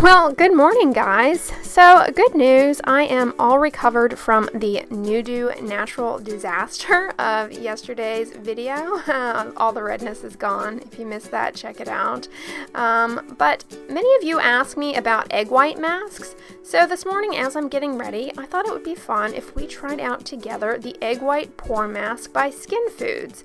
Well, good morning, guys. So, good news. I am all recovered from the Nudu natural disaster of yesterday's video. All the redness is gone. If you missed that, check it out. But many of you asked me about egg white masks. So this morning, as I'm getting ready, I thought it would be fun if we tried out together the Egg White Pore Mask by Skinfood.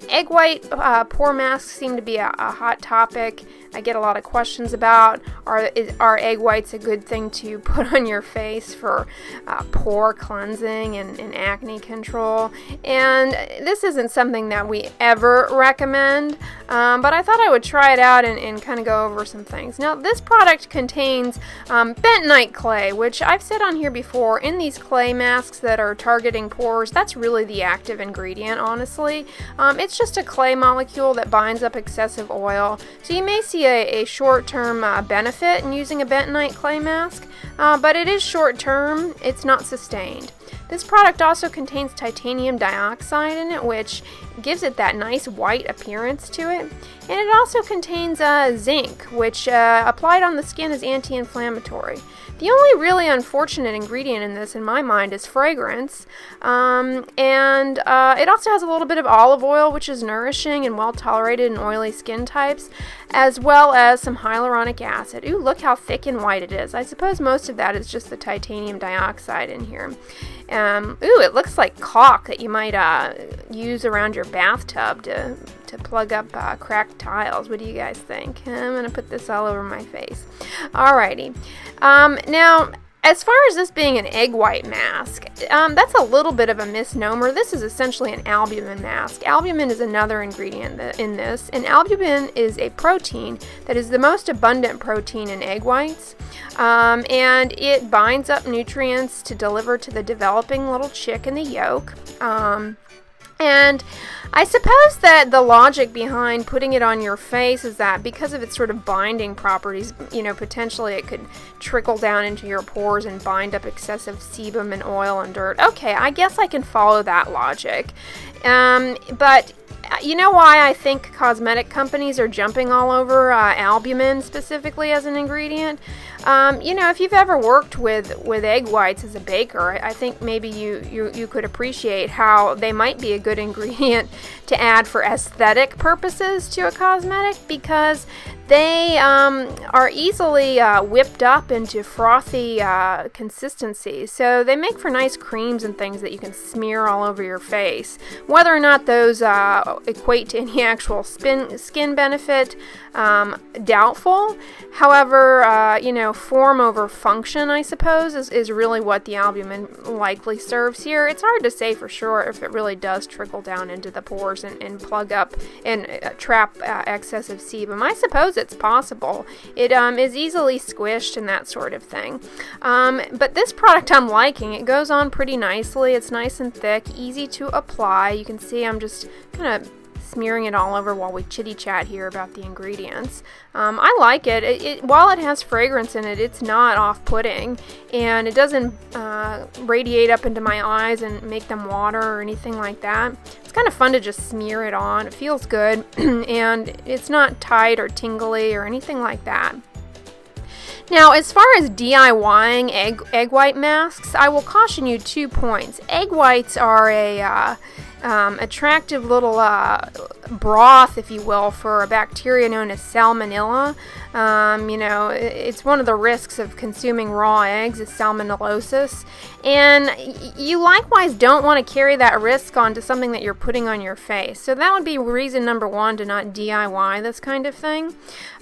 Egg white pore masks seem to be a hot topic. I get a lot of questions about are egg whites a good thing to put on your face for pore cleansing and acne control. And this isn't something that we ever recommend, but I thought I would try it out and kind of go over some things. Now, this product contains bentonite clay, which I've said on here before. In these clay masks that are targeting pores, that's really the active ingredient, honestly. It's just a clay molecule that binds up excessive oil. So you may see a short-term benefit in using a bentonite clay mask, but it is short-term. It's not sustained. This product also contains titanium dioxide in it, which gives it that nice white appearance to it. And it also contains zinc, which applied on the skin is anti-inflammatory. The only really unfortunate ingredient in this, in my mind, is fragrance. And it also has a little bit of olive oil, which is nourishing and well tolerated in oily skin types, as well as some hyaluronic acid. Ooh, look how thick and white it is. I suppose most of that is just the titanium dioxide in here. Ooh, it looks like caulk that you might use around your bathtub to plug up cracked tiles. What do you guys think? I'm going to put this all over my face. Alrighty. Now, as far as this being an egg white mask, that's a little bit of a misnomer. This is essentially an albumin mask. Albumin is another ingredient in this, and albumin is a protein that is the most abundant protein in egg whites, and it binds up nutrients to deliver to the developing little chick in the yolk. And I suppose that the logic behind putting it on your face is that because of its sort of binding properties, potentially it could trickle down into your pores and bind up excessive sebum and oil and dirt. Okay, I guess I can follow that logic. But you know why I think cosmetic companies are jumping all over albumin specifically as an ingredient? If you've ever worked with egg whites as a baker, I think maybe you could appreciate how they might be a good ingredient to add for aesthetic purposes to a cosmetic, because they are easily whipped up into frothy consistency. So they make for nice creams and things that you can smear all over your face. Whether or not those equate to any actual skin benefit, doubtful. However, form over function, I suppose, is really what the albumin likely serves here. It's hard to say for sure if it really does trickle down into the pores and plug up and trap excessive sebum. I suppose it's possible. It is easily squished and that sort of thing. But this product I'm liking. It goes on pretty nicely. It's nice and thick, easy to apply. You can see I'm just kind of smearing it all over while we chitty chat here about the ingredients. I like it. While it has fragrance in it, it's not off-putting, and it doesn't radiate up into my eyes and make them water or anything like that. It's kind of fun to just smear it on. It feels good, and it's not tight or tingly or anything like that. Now, as far as DIYing egg white masks, I will caution you 2 points. Egg whites are a attractive little broth, if you will, for a bacteria known as salmonella. It's one of the risks of consuming raw eggs is salmonellosis, and you likewise don't want to carry that risk onto something that you're putting on your face. So that would be reason number one to not DIY this kind of thing.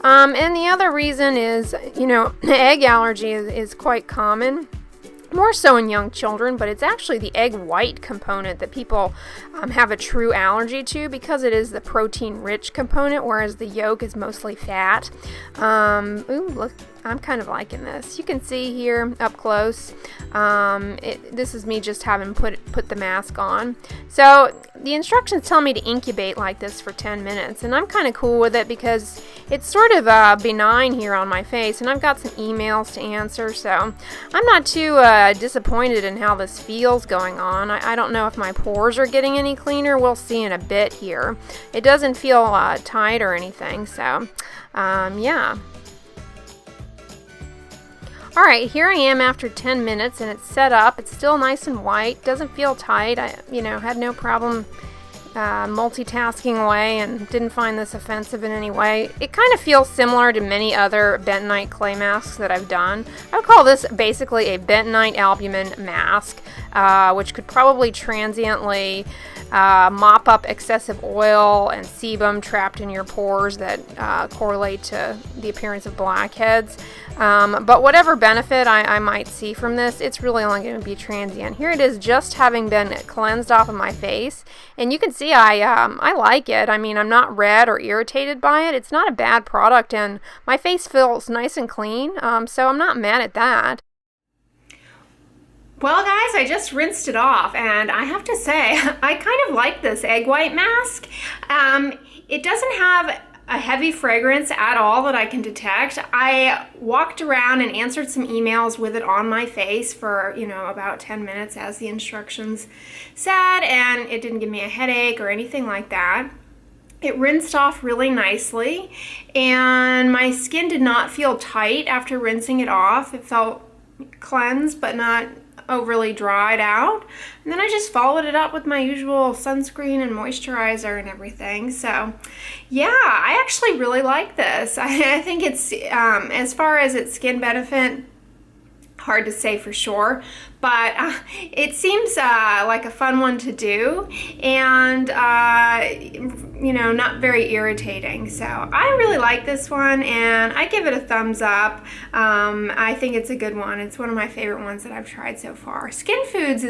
And the other reason is, egg allergy is quite common. More so in young children, but it's actually the egg white component that people have a true allergy to, because it is the protein-rich component, whereas the yolk is mostly fat. Ooh, look, I'm kind of liking this. You can see here up close. This is me just having put the mask on. So the instructions tell me to incubate like this for 10 minutes, and I'm kind of cool with it because it's sort of benign here on my face, and I've got some emails to answer, so I'm not too disappointed in how this feels going on. I don't know if my pores are getting any cleaner. We'll see in a bit here. It doesn't feel tight or anything, so yeah. Alright, here I am after 10 minutes and it's set up. It's still nice and white. Doesn't feel tight. I, had no problem multitasking away and didn't find this offensive in any way. It kind of feels similar to many other bentonite clay masks that I've done. I would call this basically a bentonite albumin mask, which could probably transiently mop up excessive oil and sebum trapped in your pores that correlate to the appearance of blackheads. But whatever benefit I might see from this, it's really only going to be transient. Here it is just having been cleansed off of my face, and you can see I like it. I mean, I'm not red or irritated by it. It's not a bad product, and my face feels nice and clean, so I'm not mad at that. Well guys, I just rinsed it off, and I have to say, I kind of like this egg white mask. It doesn't have a heavy fragrance at all that I can detect. I walked around and answered some emails with it on my face for, about 10 minutes as the instructions said, and it didn't give me a headache or anything like that. It rinsed off really nicely, and my skin did not feel tight after rinsing it off. It felt cleansed but not overly dried out. And then I just followed it up with my usual sunscreen and moisturizer and everything. So yeah, I actually really like this. I think it's, as far as its skin benefit, hard to say for sure, but it seems like a fun one to do, and not very irritating. So I really like this one, and I give it a thumbs up. I think it's a good one. It's one of my favorite ones that I've tried so far. Skinfood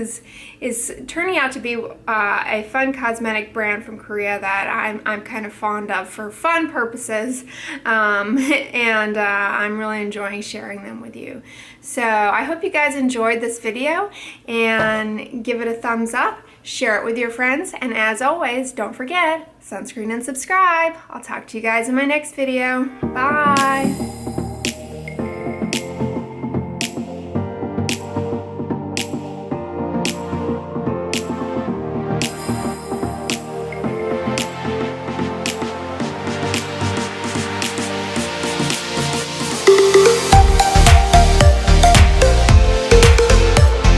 is turning out to be a fun cosmetic brand from Korea that I'm kind of fond of for fun purposes, and I'm really enjoying sharing them with you. So I hope you guys enjoyed this video, and give it a thumbs up, share it with your friends, and as always, don't forget, sunscreen and subscribe. I'll talk to you guys in my next video. Bye!